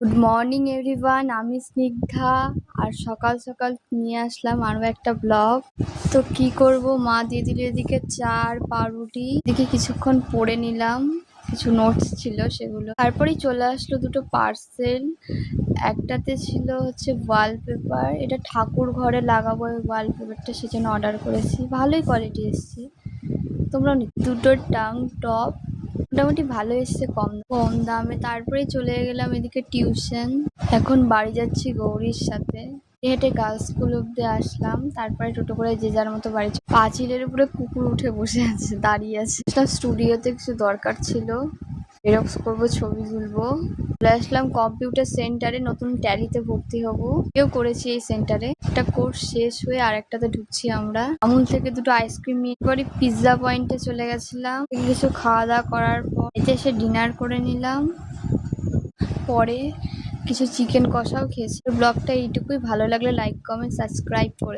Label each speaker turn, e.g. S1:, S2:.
S1: Good morning everyone, আমি স্নিগ্ধা। আর সকাল সকাল নিয়ে আসলাম আরও একটা ব্লগ। তো কি করব, মা দিয়ে দিল এদিকে চা আর পাউরুটি। এদিকে কিছুক্ষণ পড়ে নিলাম, কিছু নোটস ছিল সেগুলো। তারপরেই চলে আসলো দুটো পার্সেল। একটাতে ছিল হচ্ছে ওয়ালপেপার, এটা ঠাকুর ঘরে লাগাবো এই ওয়ালপেপারটা, সেজন্য অর্ডার করেছি। ভালোই কোয়ালিটি এসছে, তোমরা দুটো টাং টপ মোটামুটি ভালো এসছে, কম কম দামে। তারপরেই চলে গেলাম এদিকে টিউশন। এখন বাড়ি যাচ্ছি গৌরীর সাথে। হেঁটে গার্লস স্কুল অব্দি আসলাম, তারপরে টোটো করে যে যার মতো বাড়ি। পাঁচিলের উপরে কুকুর উঠে বসে আছে, দাঁড়িয়ে আছে। স্টুডিওতে কিছু দরকার ছিল, জেরক্স করবো, ছবি তুলবো। চলে আসলাম কম্পিউটার সেন্টারে, নতুন ট্যালিতে ভর্তি হব। কেউ করেছি এই সেন্টারে। একটা কোর্স শেষ হয়ে আর একটাতে ঢুকছি আমরা। আমুল থেকে দুটো আইসক্রিম নিয়ে পরে পিৎজা পয়েন্টে চলে গেছিলাম। কিছু খাওয়া দাওয়া করার পর এতে এসে ডিনার করে নিলাম। পরে কিছু চিকেন কষাও খেয়েছি। ব্লগটা এইটুকুই, ভালো লাগলে লাইক কমেন্ট সাবস্ক্রাইব করে